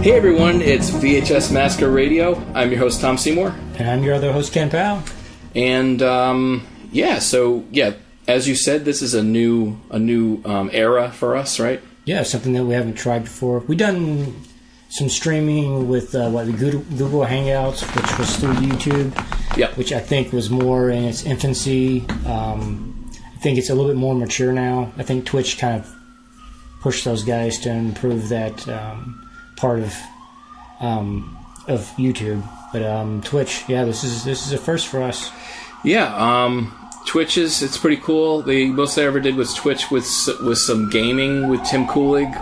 Hey everyone, it's VHS Massacre Radio. I'm your host Tom Seymour. And I'm your other host Ken Powell. And as you said, this is a new era for us, right? Yeah, something that we haven't tried before. We've done some streaming with the Google Hangouts, which was through YouTube. Yep. Which I think was more in its infancy. I think it's a little bit more mature now. I think Twitch kind of pushed those guys to improve that part of YouTube. But Twitch, yeah, this is a first for us. Yeah, Twitch it's pretty cool. The most I ever did was Twitch with some gaming with Tim Coolig.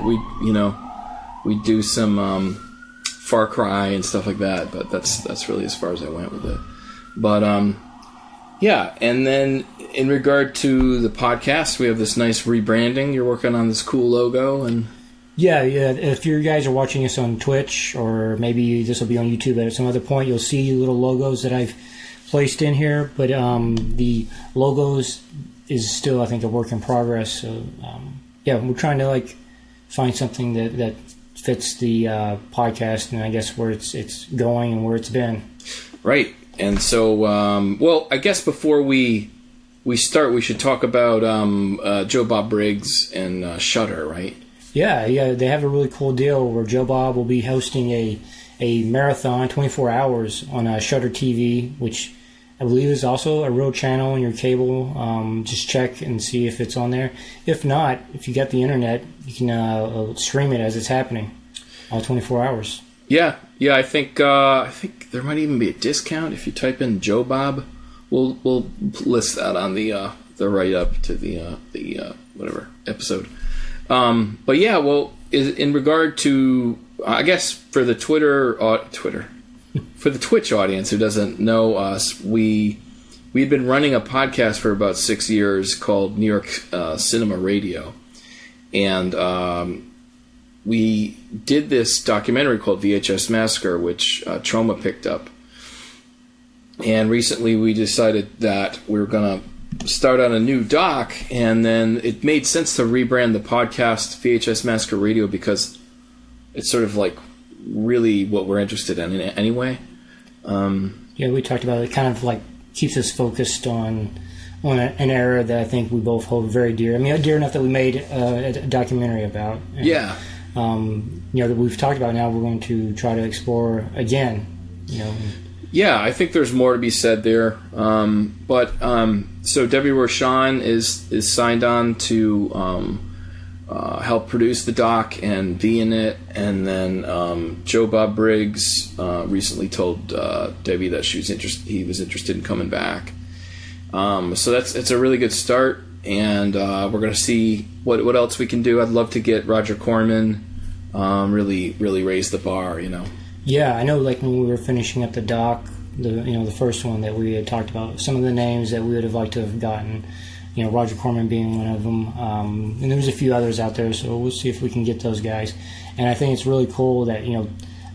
We do some Far Cry and stuff like that, but that's really as far as I went with it. But yeah, and then in regard to the podcast, we have this nice rebranding. You're working on this cool logo and. Yeah. If you guys are watching us on Twitch, or maybe this will be on YouTube at some other point, you'll see little logos that I've placed in here. But the logos is still, I think, a work in progress. So, we're trying to find something that fits the podcast and I guess where it's going and where it's been. Right. And so, I guess before we start, we should talk about Joe Bob Briggs and Shudder, right? Yeah, they have a really cool deal where Joe Bob will be hosting a marathon, 24 hours on Shudder TV, which I believe is also a real channel on your cable. Just check and see if it's on there. If not, if you got the internet, you can stream it as it's happening, all 24 hours. Yeah. I think there might even be a discount if you type in Joe Bob. We'll list that on the write up to the whatever episode. But yeah, in regard to, I guess for the for the Twitch audience who doesn't know us, we've been running a podcast for about 6 years called New York Cinema Radio, and we did this documentary called VHS Massacre, which Trauma picked up, and recently we decided that we were gonna start on a new doc, and then it made sense to rebrand the podcast VHS Massacre Radio because it's sort of really what we're interested in anyway. We talked about it. Kind of keeps us focused on an era that I think we both hold very dear. I mean, dear enough that we made a documentary about. And, yeah. That we've talked about. Now we're going to try to explore again. Yeah, I think there's more to be said there. So Debbie Roshan is signed on to help produce the doc and be in it. And then Joe Bob Briggs recently told Debbie that he was interested in coming back. So it's a really good start. And we're going to see what else we can do. I'd love to get Roger Corman really raise the bar, Yeah, I know. When we were finishing up the doc, the first one that we had talked about, some of the names that we would have liked to have gotten, Roger Corman being one of them, and there was a few others out there. So we'll see if we can get those guys. And I think it's really cool that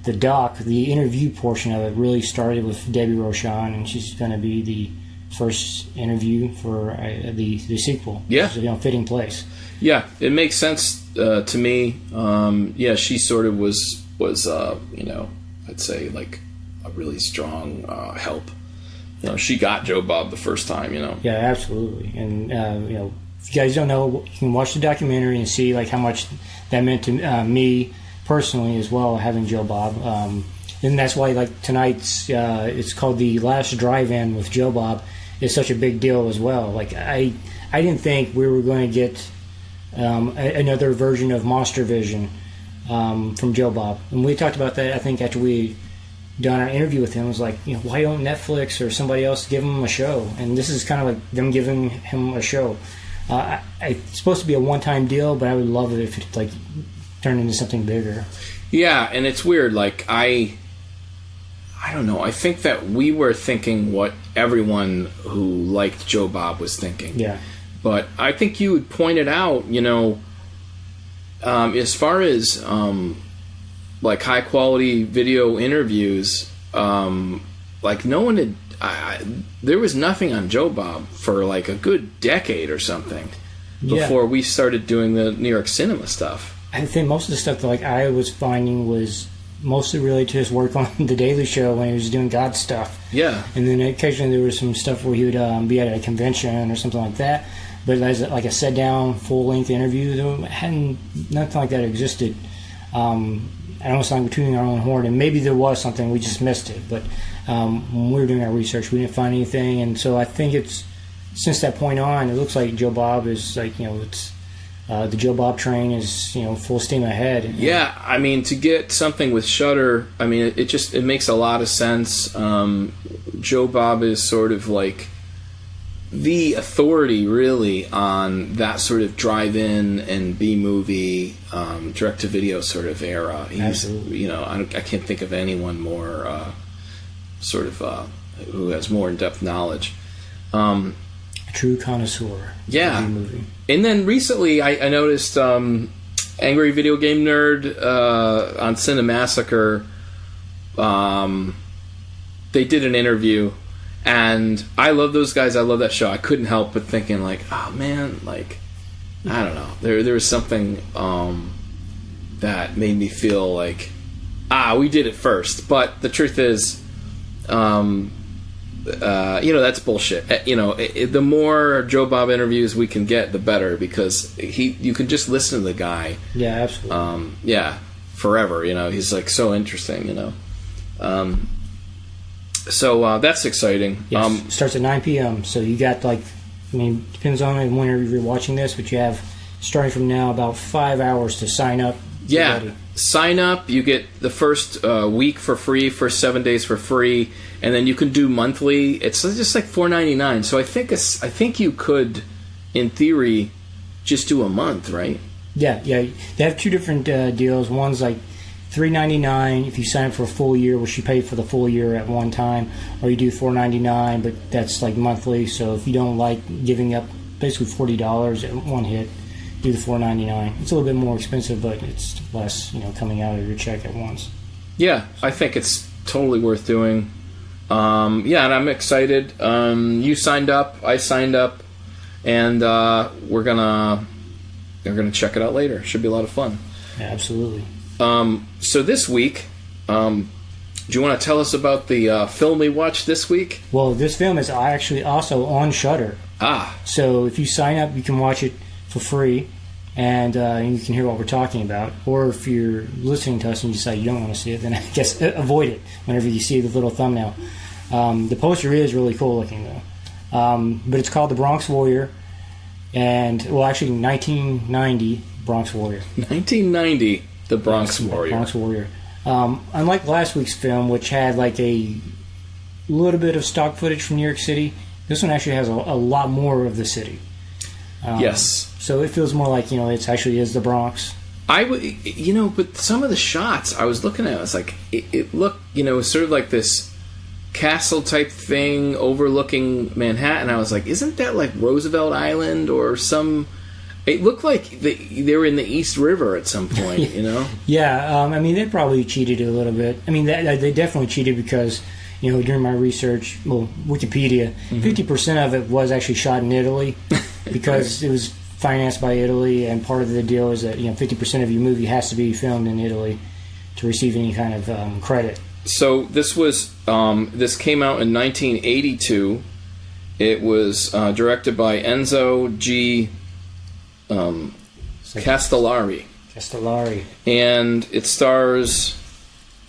the doc, the interview portion of it, really started with Debbie Roshan, and she's going to be the first interview for the sequel. Yeah, fitting place. Yeah, it makes sense to me. She sort of was I'd say a really strong help. She got Joe Bob the first time. Yeah, absolutely. And if you guys don't know, you can watch the documentary and see how much that meant to me personally as well, having Joe Bob. And that's why tonight's it's called The Last Drive-In with Joe Bob is such a big deal as well. I didn't think we were going to get another version of Monster Vision from Joe Bob, and we talked about that. I think after we done our interview with him, it was why don't Netflix or somebody else give him a show? And this is kind of them giving him a show. It's supposed to be a one-time deal, but I would love it if it turned into something bigger. Yeah, and it's weird. I don't know. I think that we were thinking what everyone who liked Joe Bob was thinking. Yeah. But I think you would point it out, as far as high quality video interviews, no one had. There was nothing on Joe Bob for a good decade or something before we started doing the New York cinema stuff. I think most of the stuff that I was finding was mostly related to his work on The Daily Show when he was doing God stuff. Yeah. And then occasionally there was some stuff where he would be at a convention or something like that. But as like a sit-down, full-length interview, nothing like that existed. I don't sound like we're tooting our own horn, and maybe there was something, we just missed it. But when we were doing our research, we didn't find anything. And so I think it's, since that point on, it looks like Joe Bob is like, it's the Joe Bob train is, full steam ahead. Yeah, I mean, to get something with Shudder, I mean, it makes a lot of sense. Joe Bob is sort of like the authority, really, on that sort of drive-in and B-movie, direct-to-video sort of era. Absolutely. I can't think of anyone more who has more in-depth knowledge. A true connoisseur. Yeah. Of B-movie. And then recently, I noticed Angry Video Game Nerd on VHS Massacre. They did an interview. And I love those guys. I love that show. I couldn't help but thinking, like, oh man, like, I don't know. There was something that made me feel like, we did it first. But the truth is, that's bullshit. The more Joe Bob interviews we can get, the better, because you can just listen to the guy. Yeah, absolutely. Forever. He's like so interesting. So that's exciting. Yes, starts at 9 p.m. So you got depends on whenever you're watching this, but you have, starting from now, about 5 hours to sign up. Yeah, sign up. You get the first week for free, first 7 days for free, and then you can do monthly. It's just like $4.99. So I think you could, in theory, just do a month, right? Yeah. They have two different deals. One's like $3.99 if you sign up for a full year, which you pay for the full year at one time, or you do $4.99, but that's like monthly. So if you don't like giving up basically $40 at one hit, do the $4.99. It's a little bit more expensive, but it's less, coming out of your check at once. Yeah, I think it's totally worth doing. And I'm excited. You signed up, I signed up, and we're gonna check it out later. Should be a lot of fun. Yeah, absolutely. So this week, do you want to tell us about the film we watched this week? Well, this film is actually also on Shudder. So if you sign up, you can watch it for free, and you can hear what we're talking about. Or if you're listening to us and you decide you don't want to see it, then I guess avoid it whenever you see the little thumbnail. The poster is really cool looking, though. But it's called The Bronx Warrior, and, well, actually 1990 Bronx Warrior. 1990. The Bronx Warrior. Bronx Warrior. Unlike last week's film, which had like a little bit of stock footage from New York City, this one actually has a lot more of the city. Yes. So it feels more like, it actually is the Bronx. But some of the shots I was looking at, it's like, it looked, sort of like this castle type thing overlooking Manhattan. I was like, isn't that like Roosevelt Island or some... It looked like they were in the East River at some point, Yeah, they probably cheated a little bit. They definitely cheated because, during my research, Wikipedia, 50% of it was actually shot in Italy because it was financed by Italy, and part of the deal is that 50% of your movie has to be filmed in Italy to receive any kind of credit. So this was this came out in 1982. It was directed by Enzo G. Castellari. And it stars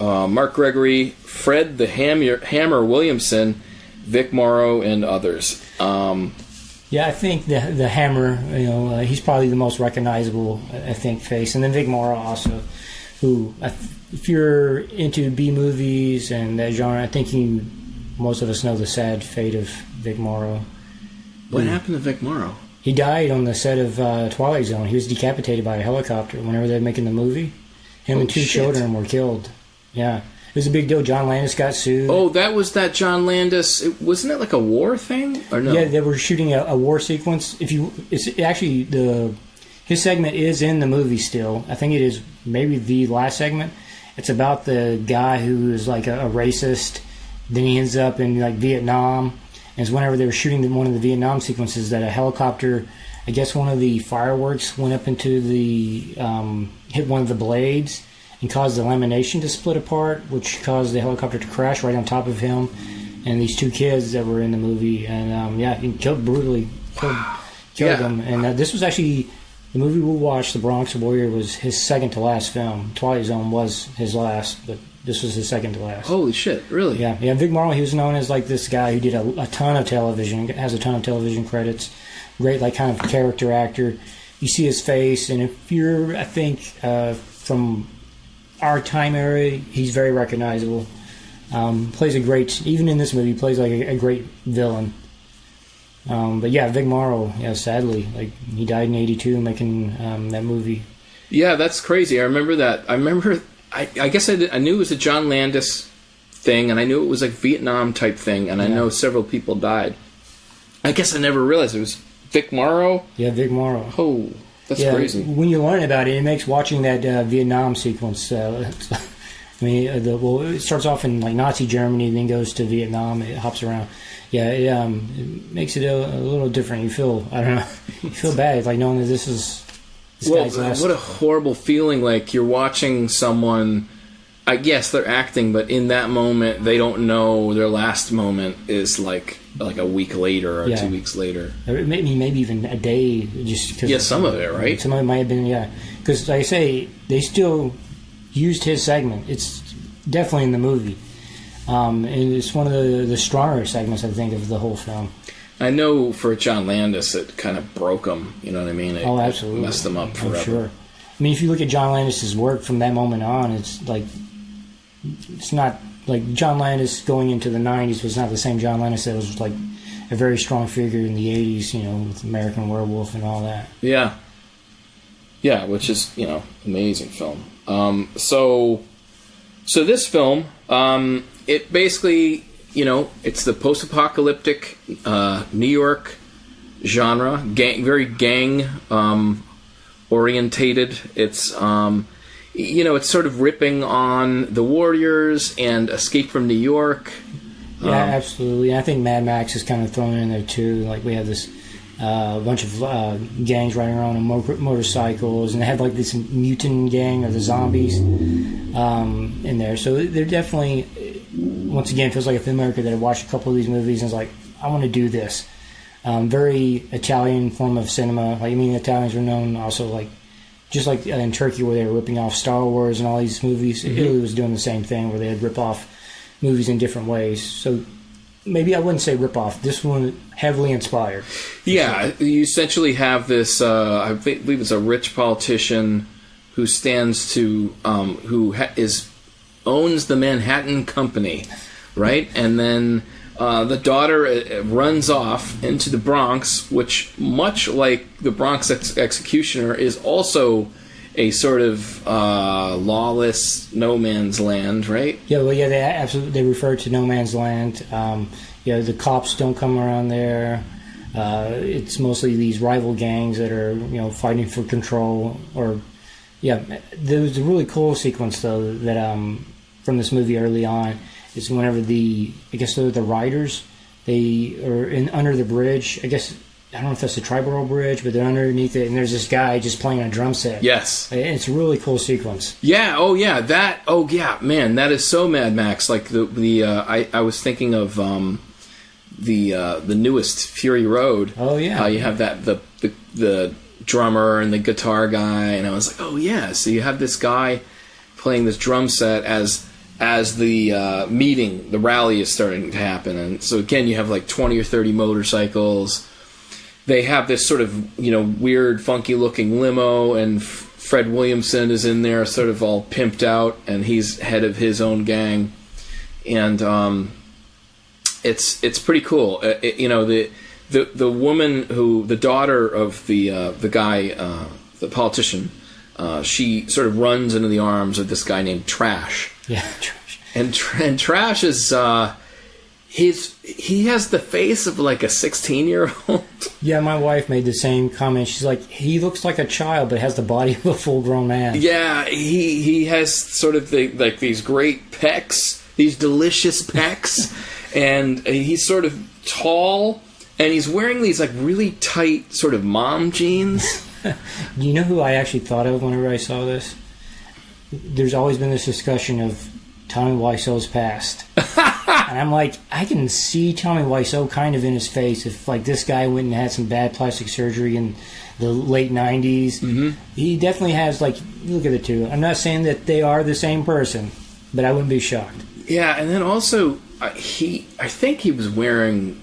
Mark Gregory, Fred the Hammer Williamson, Vic Morrow, and others. I think the Hammer, he's probably the most recognizable, I think, face. And then Vic Morrow also, who, if you're into B-movies and that genre, I think most of us know the sad fate of Vic Morrow. What happened to Vic Morrow? He died on the set of Twilight Zone. He was decapitated by a helicopter whenever they were making the movie. Him and two children were killed. Yeah. It was a big deal. John Landis got sued. Oh, that was that John Landis. Wasn't it like a war thing? Or no? Yeah, they were shooting a war sequence. It's actually, his segment is in the movie still. I think it is maybe the last segment. It's about the guy who is like a racist. Then he ends up in like Vietnam. And it's whenever they were shooting one of the Vietnam sequences that a helicopter, I guess one of the fireworks went up into hit one of the blades and caused the lamination to split apart, which caused the helicopter to crash right on top of him and these two kids that were in the movie. And he brutally killed them. And this was actually the movie we watched. The Bronx Warrior was his second to last film. Twilight Zone was his last, but this was his second to last. Holy shit! Really? Yeah. Vic Morrow. He was known as like this guy who did a ton of television. Has a ton of television credits. Great, like kind of character actor. You see his face, and if you're, I think, from our time era, he's very recognizable. Plays a great, even in this movie, plays like a great villain. But yeah, Vic Morrow, sadly, like he died in '82 making that movie. Yeah, that's crazy. I remember that. I guess I knew it was a John Landis thing, and I knew it was like Vietnam type thing, and I know several people died. I guess I never realized it was Vic Morrow. Yeah, Vic Morrow. Oh, that's crazy. When you learn about it, it makes watching that Vietnam sequence. It starts off in like Nazi Germany, then goes to Vietnam. It hops around. Yeah, it makes it a little different. You feel, I don't know, you feel bad. It's like knowing that this guy's last. What a horrible feeling! Like you're watching someone. I guess they're acting, but in that moment, they don't know their last moment is like a week later or 2 weeks later. Maybe even a day, just because. Yeah, some of it, right? Some of it might have been, because like I say, they still used his segment. It's definitely in the movie, and it's one of the stronger segments, I think, of the whole film. I know for John Landis, it kind of broke him. You know what I mean? It absolutely messed him up forever. I'm sure. I mean, if you look at John Landis's work from that moment on, it's not like John Landis going into the 90s was not the same John Landis that was like a very strong figure in the 80s, with American Werewolf and all that. Yeah. Yeah, which is, amazing film. So this film, it basically, it's the post-apocalyptic New York genre, very gang orientated. It's it's sort of ripping on The Warriors and Escape from New York. Yeah, absolutely. I think Mad Max is kind of thrown in there too. Like we have this bunch of gangs riding around on motorcycles, and they have like this mutant gang or the zombies in there. So they're definitely, once again, feels like a filmmaker that had watched a couple of these movies and is like, I want to do this. Very Italian form of cinema. Like, the Italians were known also like, just like in Turkey where they were ripping off Star Wars and all these movies, Italy was doing the same thing where they would rip off movies in different ways. So maybe I wouldn't say rip off. This one heavily inspired. Yeah, you essentially have this, I believe it's a rich politician who stands to, owns the Manhattan Company, right? And then the daughter runs off into the Bronx, which, much like the Bronx Executioner, is also a sort of lawless no man's land, right? Yeah, well, yeah, they refer to no man's land. The cops don't come around there. It's mostly these rival gangs that are, fighting for control. There was a really cool sequence though that from this movie early on. Is whenever the riders, they are under the bridge. I guess, I don't know if that's the Triborough Bridge, but they're underneath it, and there's this guy just playing a drum set. Yes. It's a really cool sequence. Yeah, man, that is so Mad Max. Like I was thinking of the newest Fury Road. Oh yeah. You have that the drummer and the guitar guy, and I was like, oh yeah. So you have this guy playing this drum set as the the rally is starting to happen. And so again, you have like 20 or 30 motorcycles. They have this sort of, weird, funky looking limo, and Fred Williamson is in there sort of all pimped out, and he's head of his own gang. And it's pretty cool. The woman the daughter of the guy, the politician, she sort of runs into the arms of this guy named Trash. Yeah, Trash. And Trash is he has the face of like a 16-year-old. Yeah, my wife made the same comment. She's like, he looks like a child, but has the body of a full-grown man. Yeah, he has sort of these great pecs, these delicious pecs, and he's sort of tall, and he's wearing these like really tight sort of mom jeans. Do you know who I actually thought of whenever I saw this? there's always been this discussion of Tommy Wiseau's past. And I'm like, I can see Tommy Wiseau kind of in his face if, like, this guy went and had some bad plastic surgery in the late 90s. Mm-hmm. He definitely has, like, look at the two. I'm not saying that they are the same person, but I wouldn't be shocked. Yeah, and then also, I think he was wearing,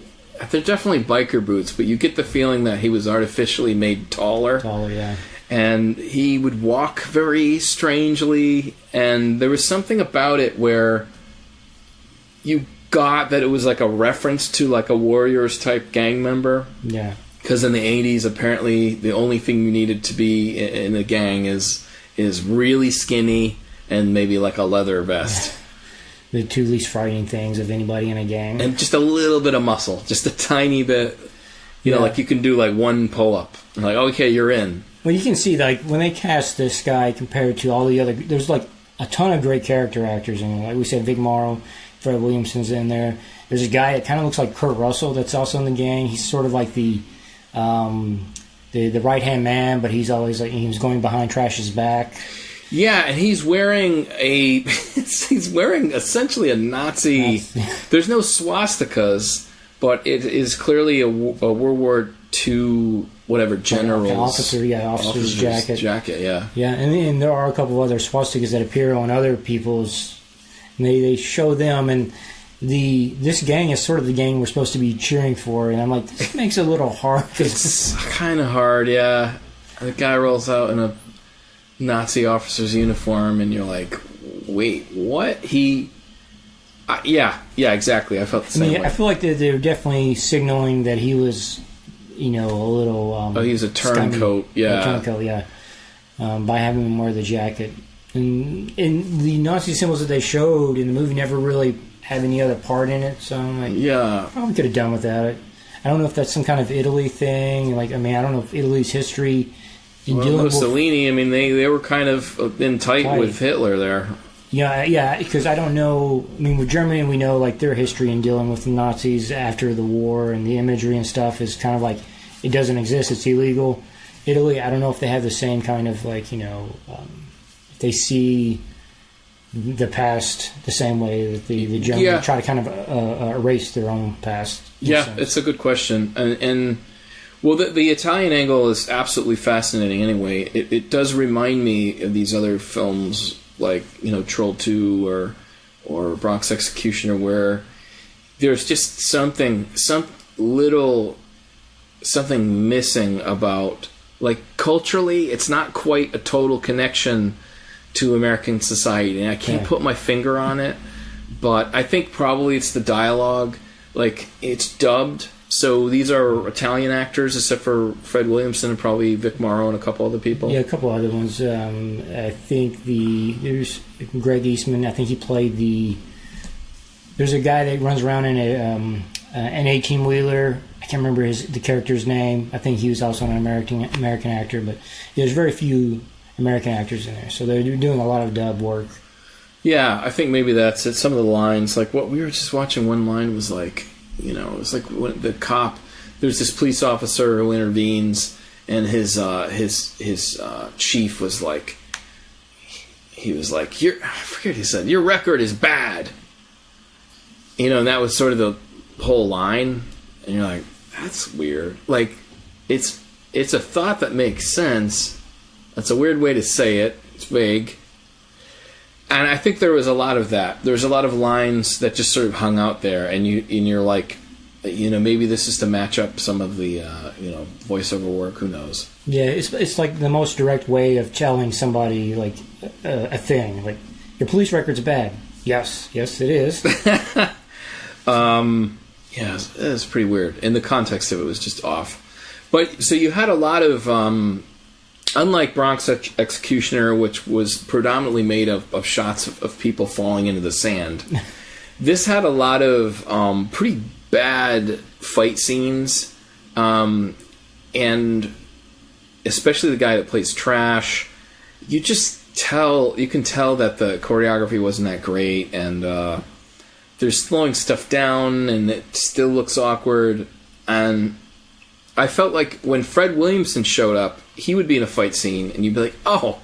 they're definitely biker boots, but you get the feeling that he was artificially made taller. Taller, yeah. And he would walk very strangely, and there was something about it where you got that it was like a reference to like a Warriors type gang member. Yeah. Because in the 80s, apparently the only thing you needed to be in a gang is really skinny and maybe like a leather vest. The two least frightening things of anybody in a gang. And just a little bit of muscle, just a tiny bit. You know, like you can do like one pull-up. Like, okay, you're in. Well, you can see, like, when they cast this guy compared to all the other... There's, like, a ton of great character actors in it. Like we said, Vic Morrow, Fred Williamson's in there. There's a guy that kind of looks like Kurt Russell that's also in the gang. He's sort of like the right-hand man, but he's always, like, he was going behind Trash's back. Yeah, and he's wearing essentially a Nazi... There's no swastikas, but it is clearly a World War II... whatever, general's... officer's jacket. Yeah. Yeah, and there are a couple of other swastikas that appear on other people's... And they show them, and this gang is sort of the gang we're supposed to be cheering for, and I'm like, this makes it a little hard. It's kind of hard, yeah. The guy rolls out in a Nazi officer's uniform, and you're like, wait, what? Yeah, exactly. I felt the same way. I feel like they're definitely signaling that he was... a little... he's a turncoat, yeah. A turncoat, yeah. By having him wear the jacket. And the Nazi symbols that they showed in the movie never really have any other part in it, so I'm like... Yeah. Probably could have done without it. I don't know if that's some kind of Italy thing. Like, I mean, I don't know if Italy's history... Mussolini, I mean, they were kind of in tight with Hitler there. Yeah, because I don't know... I mean, with Germany, we know, like, their history in dealing with the Nazis after the war and the imagery and stuff is kind of like... It doesn't exist. It's illegal. Italy, I don't know if they have the same kind of, like, if they see the past the same way that the Germans try to kind of erase their own past. Yeah, it's a good question. And well, the Italian angle is absolutely fascinating anyway. It does remind me of these other films like, Troll 2 or Bronx Executioner, where there's just something missing about, like, culturally, it's not quite a total connection to American society. And I can't put my finger on it, but I think probably it's the dialogue. Like, it's dubbed, so these are Italian actors, except for Fred Williamson and probably Vic Morrow and a couple other people. Yeah, a couple other ones. I think there's Greg Eastman. I think he played there's a guy that runs around in an 18-wheeler. I can't remember the character's name. I think he was also an American actor, but there's very few American actors in there, so they're doing a lot of dub work. Yeah, I think maybe that's it. Some of the lines, like what we were just watching, one line was like, it was like when the cop, there's this police officer who intervenes, and his chief was like, he was like, I forget what he said, your record is bad. And that was sort of the whole line, and you're like, that's weird. Like, it's a thought that makes sense. That's a weird way to say it. It's vague. And I think there was a lot of that. There was a lot of lines that just sort of hung out there, and you're like, maybe this is to match up some of the voiceover work. Who knows? Yeah, it's like the most direct way of telling somebody, like, a thing. Like, your police record's bad. Yes, it is. Yeah, it's pretty weird. And the context of it was just off. But so you had a lot of, unlike Bronx Executioner, which was predominantly made of shots of people falling into the sand, this had a lot of pretty bad fight scenes, and especially the guy that plays Trash. You can tell that the choreography wasn't that great, and they're slowing stuff down, and it still looks awkward. And I felt like when Fred Williamson showed up, he would be in a fight scene, and you'd be like, oh,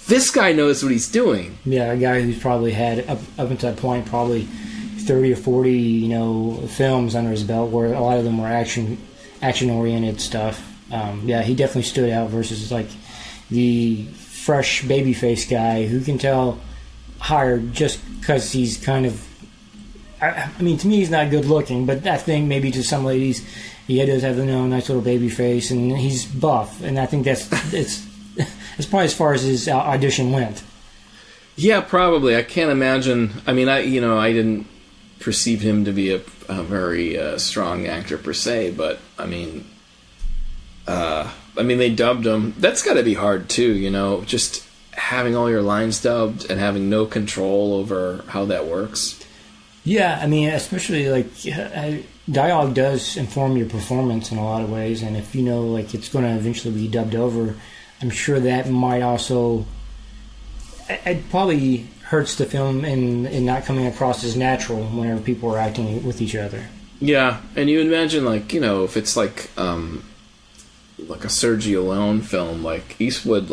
this guy knows what he's doing. Yeah, a guy who's probably had up until that point probably 30 or 40 films under his belt, where a lot of them were action oriented stuff. Yeah, he definitely stood out versus like the fresh babyface guy who can tell hired just because he's kind of. I mean, to me, he's not good looking, but I think maybe to some ladies, he does have a nice little baby face, and he's buff, and I think it's probably as far as his audition went. Yeah, probably. I can't imagine. I mean, I didn't perceive him to be a very strong actor per se, but I mean, they dubbed him. That's got to be hard too, just having all your lines dubbed and having no control over how that works. Yeah, I mean, especially like dialogue does inform your performance in a lot of ways, and if it's going to eventually be dubbed over, I'm sure that might also. It probably hurts the film in not coming across as natural whenever people are acting with each other. Yeah, and you imagine if it's like a Sergio Leone film, like Eastwood,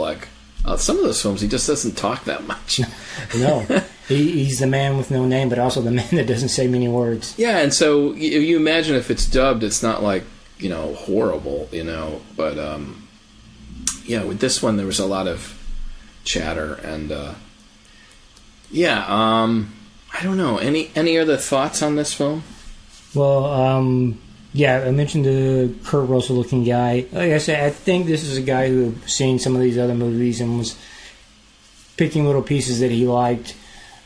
some of those films he just doesn't talk that much. No. He's the man with no name, but also the man that doesn't say many words. Yeah, and so you imagine if it's dubbed, it's not horrible, But with this one there was a lot of chatter, and I don't know. Any other thoughts on this film? Well, I mentioned the Kurt Russell looking guy. Like I said, I think this is a guy who had seen some of these other movies and was picking little pieces that he liked.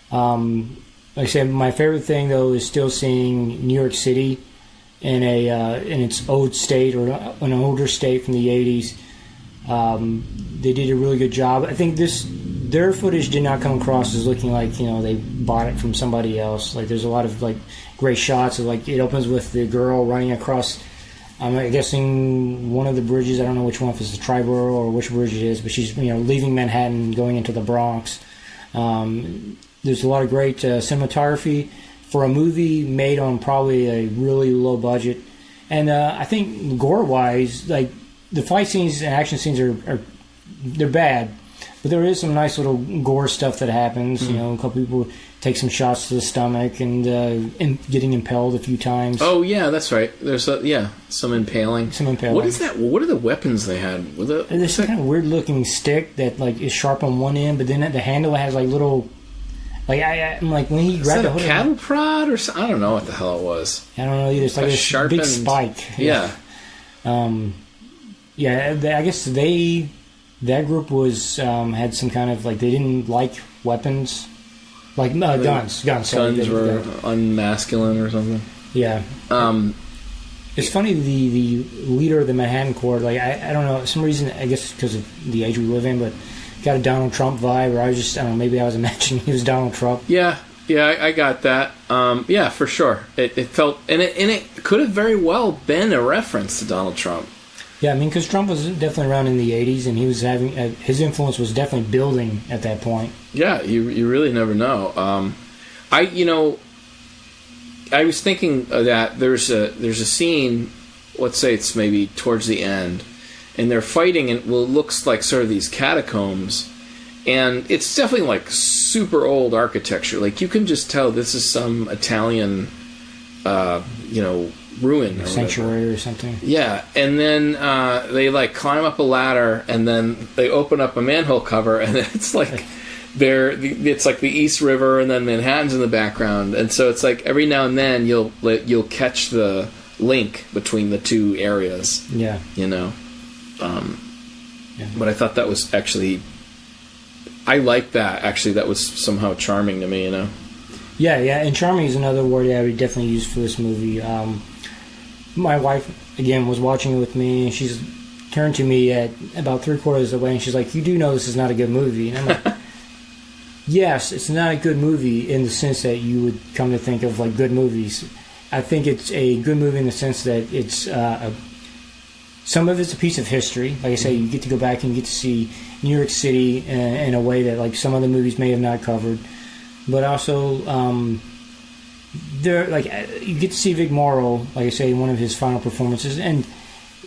Like I said, my favorite thing though is still seeing New York City in its old state, or an older state from the 80s. They did a really good job. I think their footage did not come across as looking like they bought it from somebody else. Like there's a lot of great shots of it opens with the girl running across. I'm guessing one of the bridges. I don't know which one, if it's the Triborough or which bridge it is, but she's leaving Manhattan, going into the Bronx. There's a lot of great cinematography for a movie made on probably a really low budget, and I think gore-wise, the fight scenes and action scenes are they're bad, but there is some nice little gore stuff that happens. Mm-hmm. A couple people take some shots to the stomach and getting impaled a few times. Oh yeah, that's right. There's some impaling. What is that? What are the weapons they had? There's some kind of weird looking stick that is sharp on one end, but then at the handle has little. I'm when he grabbed the hood. Is that a cattle prod or something? I don't know what the hell it was. I don't know either. It's like a sharpened big spike. Yeah. I guess that group was had some kind of they didn't like weapons, guns. Guns were unmasculine or something. Yeah. It's funny, the leader of the Manhattan Corps. I don't know, for some reason, I guess because of the age we live in, but got a Donald Trump vibe. Or I don't know, maybe I was imagining he was Donald Trump. Yeah, I got that. Yeah, for sure. It felt, and it could have very well been a reference to Donald Trump. Yeah, I mean, because Trump was definitely around in the 80s, and he was having his influence was definitely building at that point. Yeah, you really never know. I was thinking that there's a scene, let's say it's maybe towards the end, and they're fighting in what looks like sort of these catacombs, and it's definitely super old architecture. You can just tell this is some Italian, ruin or sanctuary or something. Yeah, and then they climb up a ladder, and then they open up a manhole cover, and it's it's the East River, and then Manhattan's in the background, and so it's every now and then you'll catch the link between the two areas. Yeah, But I thought that was actually, I like that. Actually, that was somehow charming to me. Yeah, and charming is another word that I would definitely use for this movie. My wife, again, was watching it with me, and she's turned to me at about 3/4 of the way, and she's like, "You do know this is not a good movie." And I'm like, yes, it's not a good movie in the sense that you would come to think of good movies. I think it's a good movie in the sense that it's some of it's a piece of history. Like I say, you get to go back and you get to see New York City in a way that some other movies may have not covered. But also, you get to see Vic Morrow, like I say, in one of his final performances, and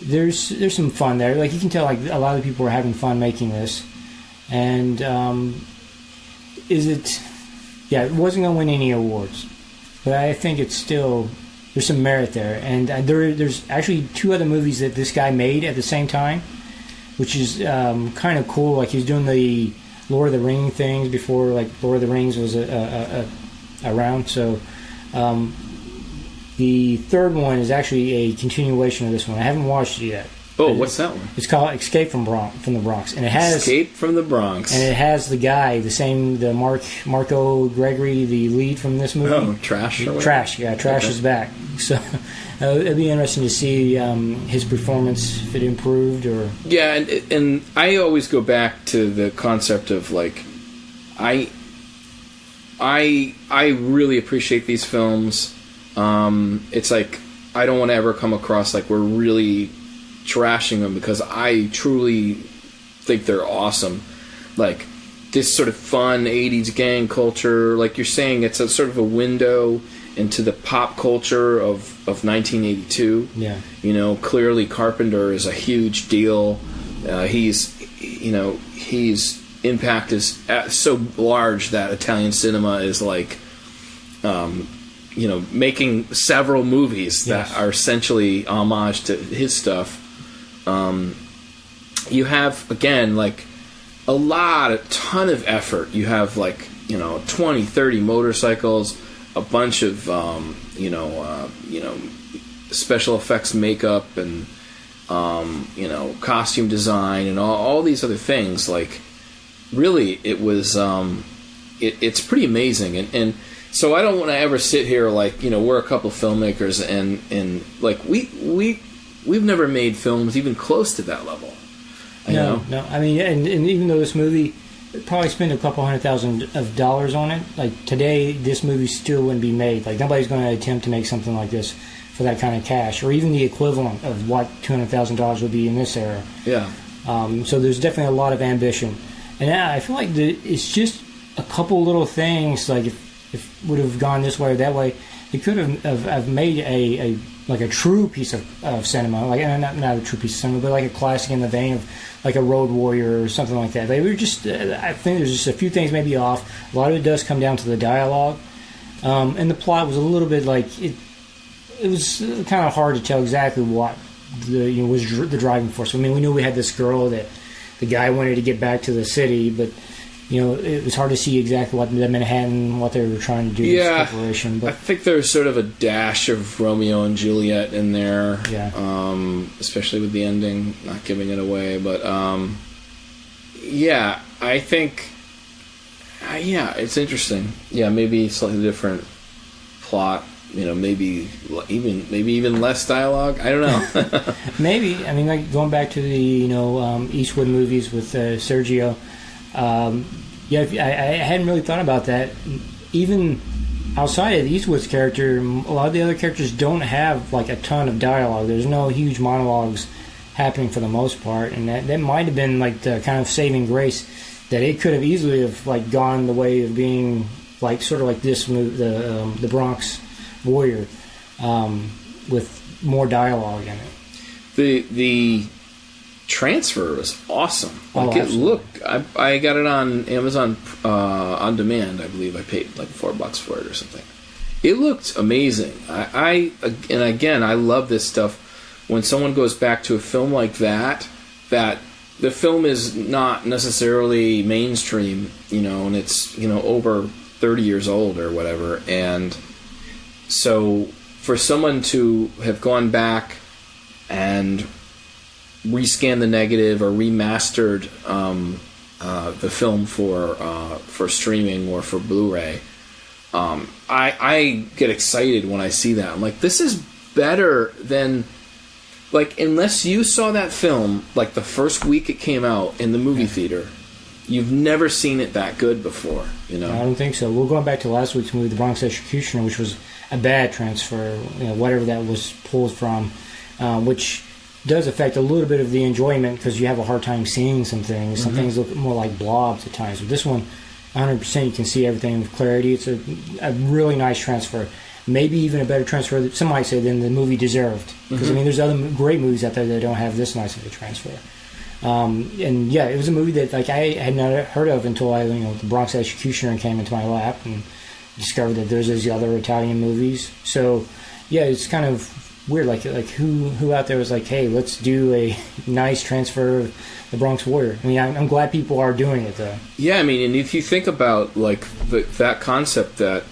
there's some fun there. You can tell a lot of people are having fun making this. And is it? Yeah, it wasn't going to win any awards, but I think it's still there's some merit there. And there's actually 2 other movies that this guy made at the same time, which is kind of cool. Like, he was doing the Lord of the Rings things before, like, Lord of the Rings was around. So the third one is actually a continuation of this one. I haven't watched it yet. Oh, what's that one? It's called Escape from the Bronx, and it has Escape from the Bronx, and it has the guy, the Marco Gregory, the lead from this movie. Oh, Trash. Trash is back. So it'd be interesting to see his performance, if it improved or. Yeah, and I always go back to the concept of, like, I really appreciate these films. It's like I don't want to ever come across like we're really trashing them, because I truly think they're awesome. Like, this sort of fun 80s gang culture, like you're saying, it's a sort of a window into the pop culture of 1982. Yeah. You know, clearly Carpenter is a huge deal. His impact is so large that Italian cinema is like, making several movies that are essentially homage to his stuff. You have, again, like, a ton of effort. You have, like, 20, 30 motorcycles, a bunch of, special effects makeup and, costume design and all these other things. Like, really, it was, it's pretty amazing. And so I don't want to ever sit here like, we're a couple filmmakers and like, we've never made films even close to that level. No. I mean, and even though this movie probably spent $200,000 on it, like, today this movie still wouldn't be made. Like, nobody's going to attempt to make something like this for that kind of cash, or even the equivalent of what $200,000 would be in this era. Yeah. So there's definitely a lot of ambition, and I feel like it's just a couple little things. Like, if it would have gone this way or that way, it could have made a true piece of cinema, like, not a true piece of cinema, but like a classic in the vein of like a Road Warrior or something like that. They were just, I think there's just a few things maybe off. A lot of it does come down to the dialogue, and the plot was a little bit like it was kind of hard to tell exactly what was the driving force. I mean, we knew we had this girl that the guy wanted to get back to the city, but it was hard to see exactly what they were trying to do. Yeah, this corporation. But I think there's sort of a dash of Romeo and Juliet in there. Yeah. Especially with the ending, not giving it away. But yeah, I think, it's interesting. Yeah, maybe slightly different plot. Maybe even less dialogue. I don't know. Maybe. I mean, like, going back to the Eastwood movies with Sergio. I hadn't really thought about that. Even outside of Eastwood's character, a lot of the other characters don't have like a ton of dialogue. There's no huge monologues happening for the most part, and that might have been like the kind of saving grace, that it could have easily have like gone the way of being like sort of like this movie, the Bronx Warrior, with more dialogue in it. The transfer was awesome. Like, it looked, I got it on Amazon on demand. I believe I paid like $4 for it or something. It looked amazing. I love this stuff when someone goes back to a film like that the film is not necessarily mainstream, and it's over 30 years old or whatever, and so for someone to have gone back and rescan the negative or remastered the film for streaming or for Blu-ray, I get excited when I see that. I'm like, this is better than, like, unless you saw that film like the first week it came out in the movie theater, you've never seen it that good before. I don't think so. We're going back to last week's movie, The Bronx Executioner, which was a bad transfer, whatever that was pulled from, which does affect a little bit of the enjoyment because you have a hard time seeing some things. Some things look more like blobs at times. But this one, 100%, you can see everything with clarity. It's a really nice transfer. Maybe even a better transfer, some might say, than the movie deserved. Because, I mean, there's other great movies out there that don't have this nice of a transfer. And yeah, it was a movie that like I had not heard of until the Bronx Executioner came into my lap and discovered that there's these other Italian movies. So yeah, it's kind of weird. Like who out there was like, hey, let's do a nice transfer of the Bronx Warrior. I mean, I'm glad people are doing it though. Yeah, I mean, and if you think about like that concept, that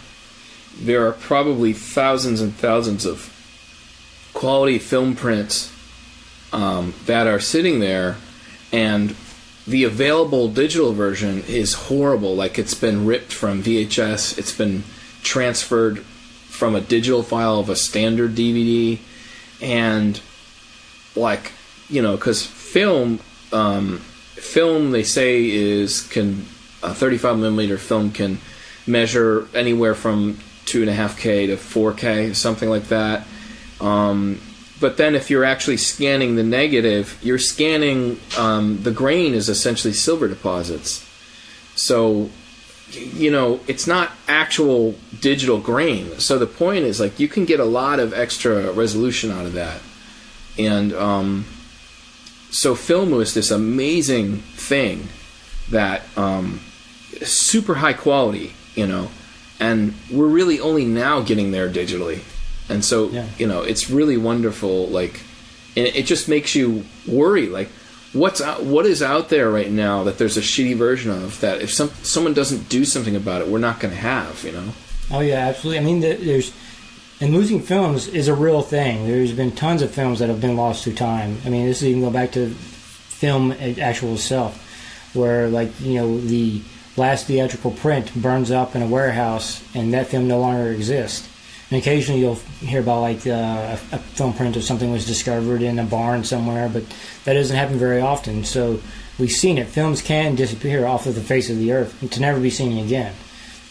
there are probably thousands and thousands of quality film prints that are sitting there, and the available digital version is horrible. Like, it's been ripped from VHS, it's been transferred from a digital file of a standard DVD, and like, because film they say a 35 millimeter film can measure anywhere from 2.5K to 4K, something like that. But then if you're actually scanning the negative, you're scanning, the grain is essentially silver deposits. So, it's not actual digital grain. So the point is, like, you can get a lot of extra resolution out of that. And so film was this amazing thing that super high quality, and we're really only now getting there digitally. And so, it's really wonderful. Like, and it just makes you worry. Like, what is out there right now that there's a shitty version of, that if someone doesn't do something about it, we're not going to have. Oh yeah, absolutely. I mean, and losing films is a real thing. There's been tons of films that have been lost through time. I mean, this is even go back to film actual itself, where the last theatrical print burns up in a warehouse and that film no longer exists. And occasionally you'll hear about a film print of something was discovered in a barn somewhere, but that doesn't happen very often. So we've seen it. Films can disappear off of the face of the earth to never be seen again.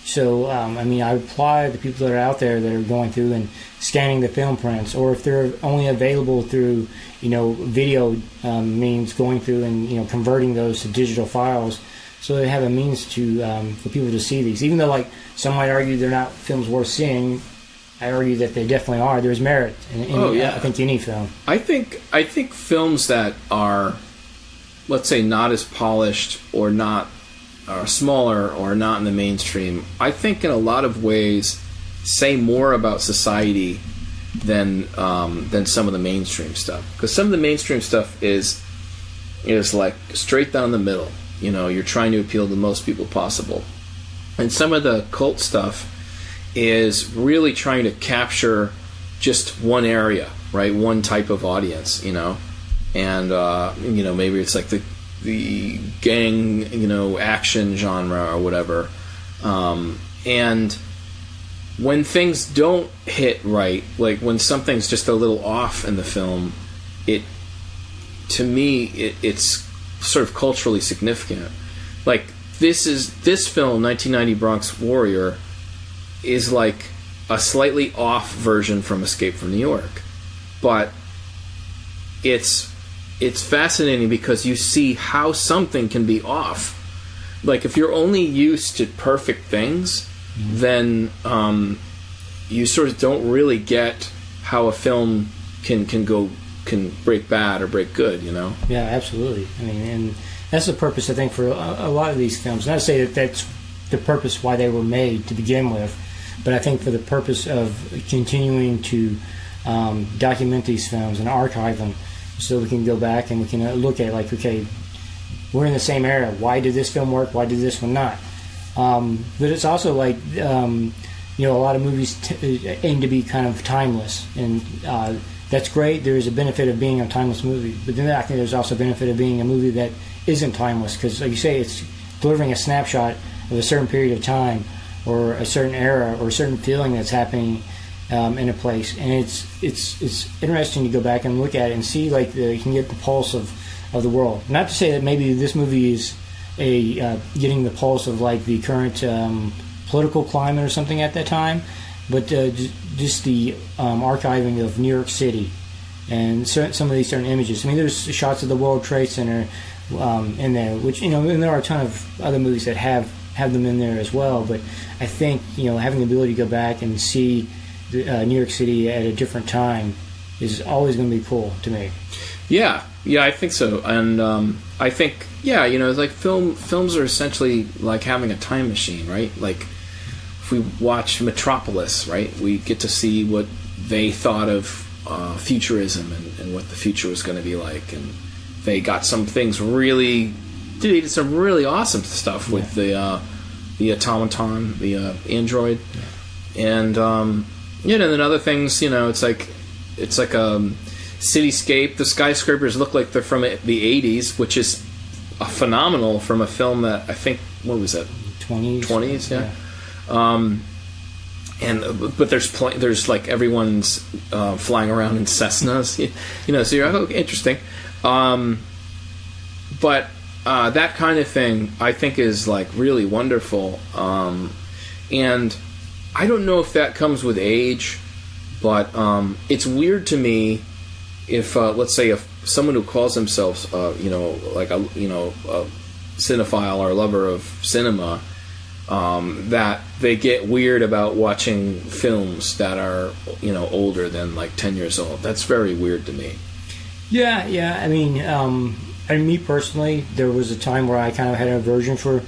So, I applaud the people that are out there that are going through and scanning the film prints, or if they're only available through, video means, going through and, converting those to digital files, so they have a means to for people to see these. Even though, some might argue they're not films worth seeing, I argue that they definitely are. There's merit in I think any film. I think films that are, let's say, not as polished or not, or smaller or not in the mainstream, I think in a lot of ways say more about society than some of the mainstream stuff. Because some of the mainstream stuff is like straight down the middle. You're trying to appeal to the most people possible. And some of the cult stuff is really trying to capture just one area, right? One type of audience, and maybe it's like the gang, action genre or whatever. And when things don't hit right, like when something's just a little off in the film, to me it's sort of culturally significant. Like this film, 1990 Bronx Warrior, is like a slightly off version from Escape from New York, but it's fascinating because you see how something can be off. Like, if you're only used to perfect things, then you sort of don't really get how a film can break bad or break good. Yeah, absolutely. I mean, and that's the purpose, I think, for a lot of these films. Not to say that that's the purpose why they were made to begin with, but I think for the purpose of continuing to document these films and archive them, so we can go back and we can look at, okay, we're in the same era. Why did this film work? Why did this one not? But it's also a lot of movies aim to be kind of timeless, and that's great. There's a benefit of being a timeless movie, but then I think there's also a benefit of being a movie that isn't timeless, because, like you say, it's delivering a snapshot of a certain period of time, or a certain era, or a certain feeling that's happening in a place. And it's interesting to go back and look at it and see, you can get the pulse of the world. Not to say that maybe this movie is getting the pulse of the current political climate or something at that time, but just the archiving of New York City and some of these certain images. I mean, there's shots of the World Trade Center in there, which, and there are a ton of other movies that have them in there as well. But I think, having the ability to go back and see New York City at a different time is always going to be cool to me. Yeah, I think so, and I think like films are essentially like having a time machine, right? Like if we watch Metropolis, right, we get to see what they thought of futurism and what the future was going to be like, and they got some things really. They did some really awesome stuff with the automaton, the android, and and then other things. It's like cityscape. The skyscrapers look like they're from the 80s, which is phenomenal from a film that I think, what was that? 20s, yeah. But there's like everyone's flying around in Cessnas, so you're like, okay, interesting. But that kind of thing I think is like really wonderful. And I don't know if that comes with age, but it's weird to me if let's say if someone who calls themselves like a cinephile or a lover of cinema, that they get weird about watching films that are older than like 10 years old. That's very weird to me. Yeah. I mean, me personally, there was a time where I kind of had an aversion for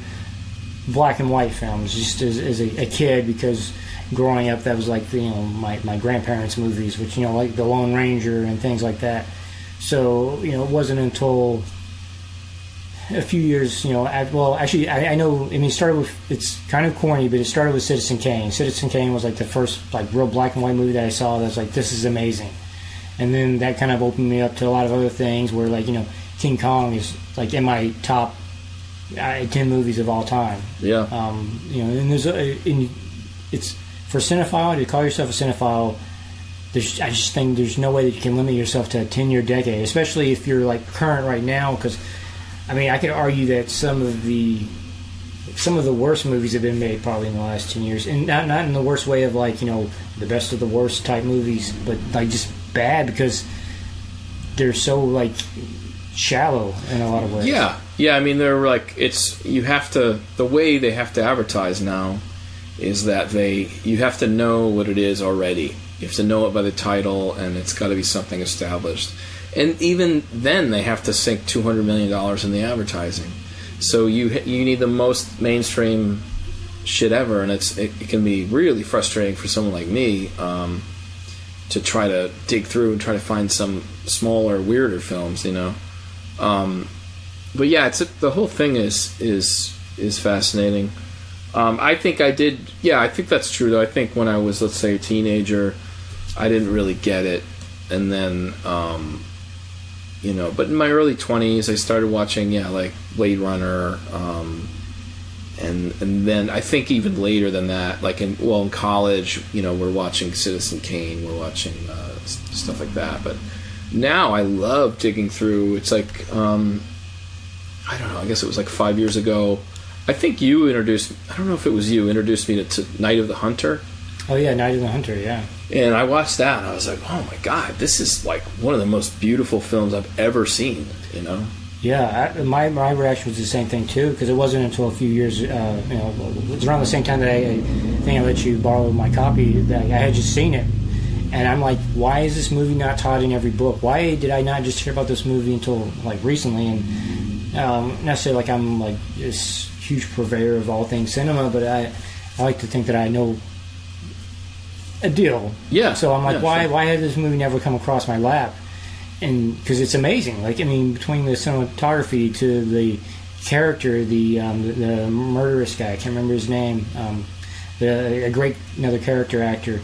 black and white films, just as a kid, because growing up, that was like my grandparents' movies, which like The Lone Ranger and things like that. So it wasn't until a few years, actually, I know. I mean, it started with, it's kind of corny, but it started with Citizen Kane. Citizen Kane was like the first like real black and white movie that I saw that was like, this is amazing. And then that kind of opened me up to a lot of other things where like King Kong is like in my top 10 movies of all time. Yeah. And it's for cinephile to call yourself a cinephile. I just think there's no way that you can limit yourself to a 10-year decade, especially if you're like current right now. Because I mean, I could argue that some of the worst movies have been made probably in the last 10 years, and not in the worst way of like the best of the worst type movies, but like just bad because they're so like shallow in a lot of ways. Yeah. I mean, they're like the way they have to advertise now is that you have to know what it is already. You have to know it by the title, and it's got to be something established. And even then, they have to sink $200 million in the advertising. So you need the most mainstream shit ever, and it can be really frustrating for someone like me to try to dig through and try to find some smaller, weirder films, But yeah, the whole thing is fascinating. I think I did. Yeah, I think that's true. Though I think when I was, let's say, a teenager, I didn't really get it, and then But in my early 20s, I started watching, like Blade Runner, and then I think even later than that, like in college, we're watching Citizen Kane, we're watching stuff like that. But now I love digging through. It's like I don't know. I guess it was like 5 years ago. I think you introduced. I don't know if it was you introduced me to Night of the Hunter. Oh yeah, Night of the Hunter. Yeah. And I watched that, and I was like, "Oh my god, this is like one of the most beautiful films I've ever seen." Yeah, my reaction was the same thing too, because it wasn't until a few years, it was around the same time that I think I let you borrow my copy that I had just seen it, and I'm like, why is this movie not taught in every book? Why did I not just hear about this movie until like recently? And necessarily like I'm like this huge purveyor of all things cinema, but I like to think that I know a deal. Yeah. So I'm like, why had this movie never come across my lap? And because it's amazing. Like, I mean, between the cinematography to the character, the murderous guy, I can't remember his name, another character actor.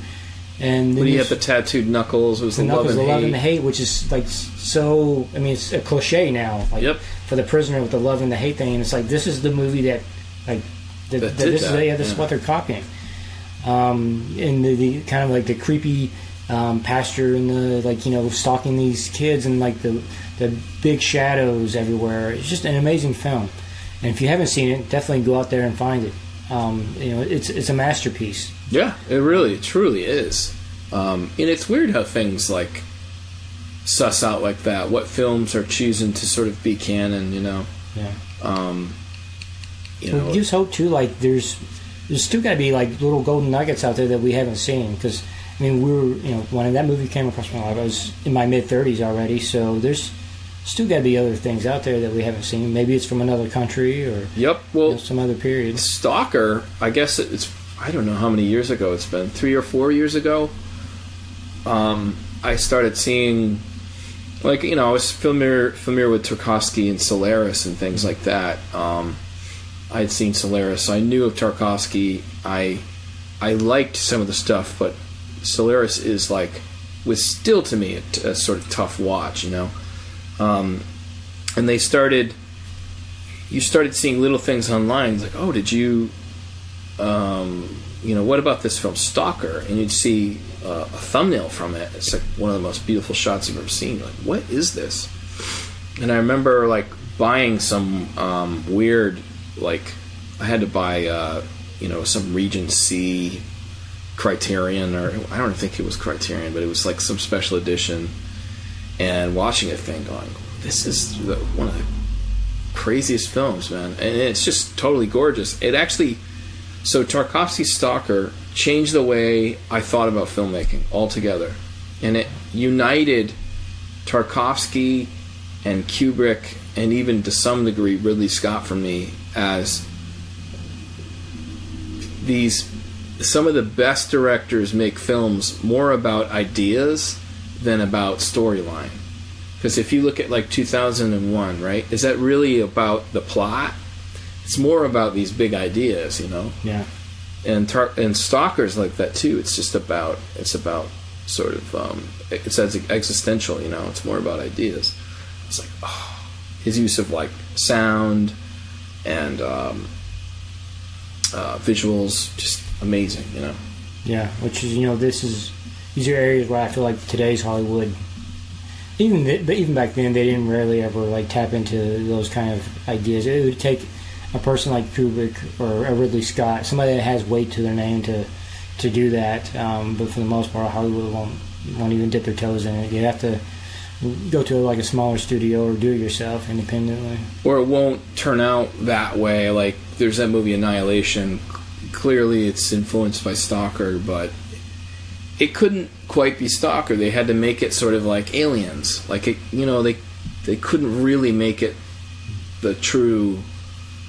And when he had the tattooed knuckles, it was the love and the hate, which is like so. I mean, it's a cliche now. Like, yep. For the prisoner with the love and the hate thing, and it's like this is the movie that like this is what they're copying. And the kind of like the creepy pasture and the stalking these kids and like the big shadows everywhere. It's just an amazing film, and if you haven't seen it, definitely go out there and find it. It's a masterpiece. Yeah, it really truly is. And it's weird how things like suss out like that what films are choosing to sort of be canon. Yeah. It gives hope too. Like there's still got to be like little golden nuggets out there that we haven't seen, because I mean we were when that movie came across my life, I was in my mid-30s already, so there's still got to be other things out there that we haven't seen. Maybe it's from another country or yep. Well, some other period. Stalker, I guess it's, I don't know how many years ago it's been, 3 or 4 years ago. I started seeing, like, you know, I was familiar with Tarkovsky and Solaris and things like that. I had seen Solaris, so I knew of Tarkovsky. I liked some of the stuff, but Solaris was still to me a sort of tough watch, you know. And you started seeing little things online. It's like, oh, did you, you know, what about this film Stalker? And you'd see a thumbnail from it. It's like one of the most beautiful shots you've ever seen. Like, what is this? And I remember like buying some weird, like, I had to buy you know, some Regency Criterion, or I don't think it was Criterion, but it was like some special edition, and watching a thing going, this is one of the craziest films, man. And it's just totally gorgeous. It actually, so Tarkovsky's Stalker changed the way I thought about filmmaking altogether, and it united Tarkovsky and Kubrick, and even to some degree Ridley Scott for me, as some of the best directors make films more about ideas than about storyline. Because if you look at like 2001, right, is that really about the plot? It's more about these big ideas, you know. Yeah. And Stalker's like that too. It's about sort of it's existential, you know. It's more about ideas. It's like, oh, his use of like sound and visuals, just amazing, you know. Yeah, which is, you know, these are areas where I feel like today's Hollywood, even back then, they didn't really ever like tap into those kind of ideas. It would take a person like Kubrick or Ridley Scott, somebody that has weight to their name, to do that. But for the most part, Hollywood won't even dip their toes in it. You have to go to like a smaller studio or do it yourself independently. Or it won't turn out that way. Like, there's that movie Annihilation. Clearly it's influenced by Stalker, but it couldn't quite be Stalker. They had to make it sort of like Aliens. Like, it, you know, they couldn't really make it the true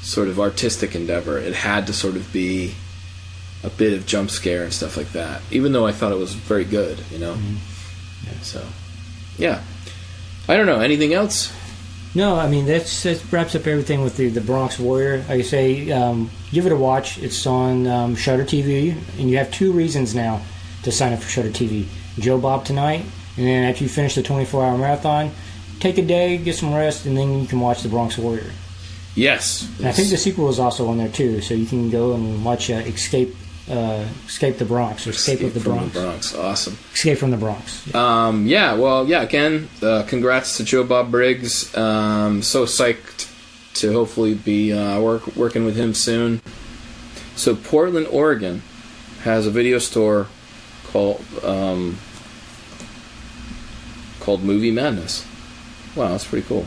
sort of artistic endeavor. It had to sort of be a bit of jump scare and stuff like that, even though I thought it was very good, you know. Mm-hmm. Yeah, so yeah, I don't know, anything else? No, I mean, that wraps up everything with the Bronx Warrior. Like I say, give it a watch. It's on Shudder TV, and you have 2 reasons now to sign up for Shudder TV. Joe Bob tonight, and then after you finish the 24-hour marathon, take a day, get some rest, and then you can watch the Bronx Warrior. Yes. And I think the sequel is also on there too, so you can go and watch Escape the Bronx, or Escape of the Bronx. From the Bronx, awesome. Escape from the Bronx. Yeah. Again, congrats to Joe Bob Briggs. So psyched to hopefully be working with him soon. So Portland, Oregon has a video store called Movie Madness. Wow, that's pretty cool.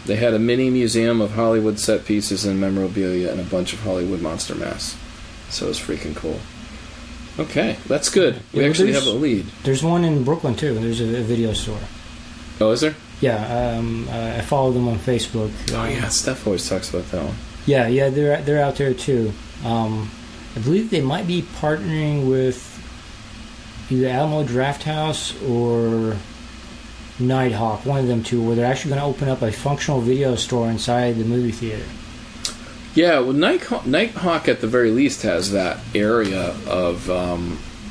They had a mini museum of Hollywood set pieces and memorabilia and a bunch of Hollywood monster masks. So it's freaking cool. Okay, that's good. We actually have a lead. There's one in Brooklyn too. There's a video store. Oh, is there? Yeah, I follow them on Facebook. Oh yeah, Steph always talks about that one. Yeah, they're out there too. I believe they might be partnering with either Alamo Drafthouse or Nighthawk, one of them two, where they're actually going to open up a functional video store inside the movie theater. Yeah, well, Nighthawk at the very least has that area of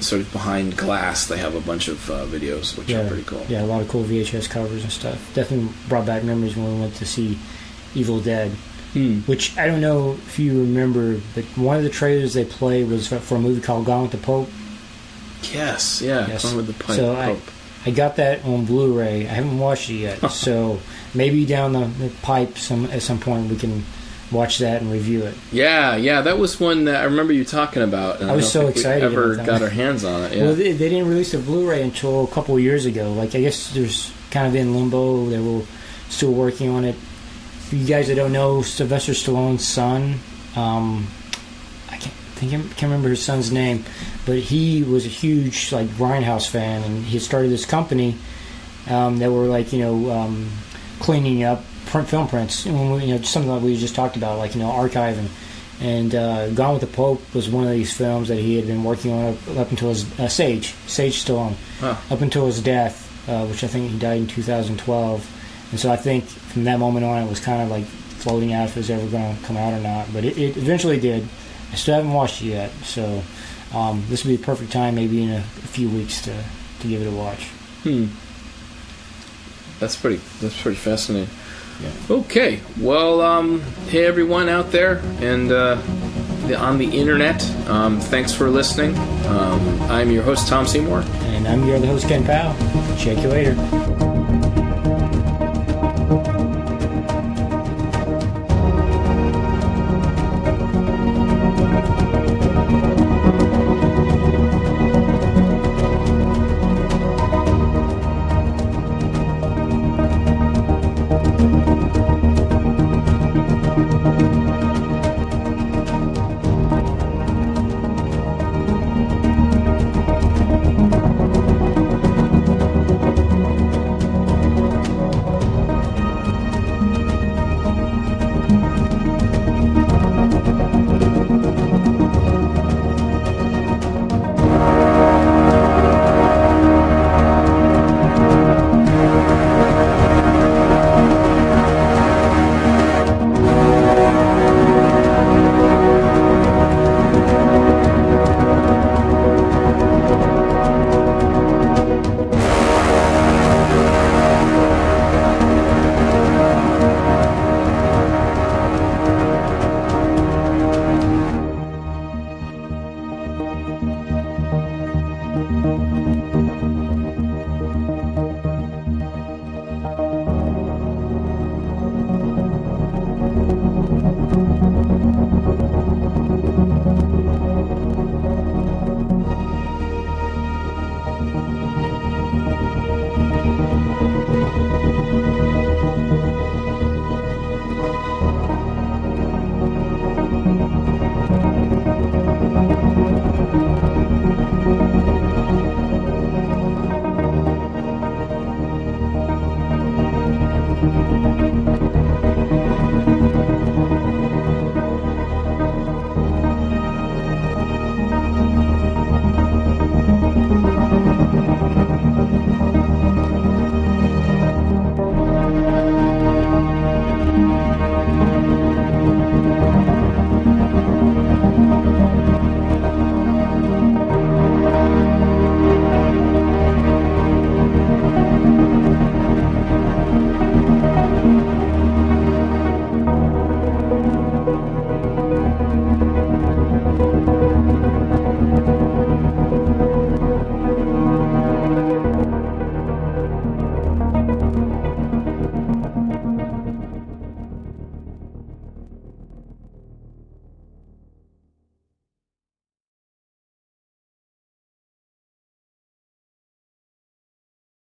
sort of behind glass. They have a bunch of videos, which are pretty cool. Yeah, a lot of cool VHS covers and stuff. Definitely brought back memories when we went to see Evil Dead. Which, I don't know if you remember, but one of the trailers they played was for a movie called Gone with the Pope. Yes, Gone with the Pope. So I got that on Blu-ray. I haven't watched it yet, so maybe down the pipe at some point we can watch that and review it. Yeah, that was one that I remember you talking about. And I was so excited. We ever got our hands on it? Yeah. Well, they didn't release the Blu-ray until a couple of years ago. Like, I guess there's kind of in limbo. They were still working on it. For you guys that don't know, Sylvester Stallone's son, I can't remember his son's name, but he was a huge like Grindhouse fan, and he started this company that were like cleaning up film prints. And something that we just talked about, like archiving. And Gone with the Pope was one of these films that he had been working on up until his Sage Stallone, up until his death, which I think he died in 2012. And so I think from that moment on, it was kind of like floating out if it was ever going to come out or not. But it eventually did. I still haven't watched it yet, so this would be a perfect time, maybe in a few weeks, to give it a watch. That's pretty fascinating. Yeah. Okay, well, hey everyone out there and on the internet, thanks for listening. I'm your host, Tom Seymour. And I'm your other host, Ken Powell. Check you later.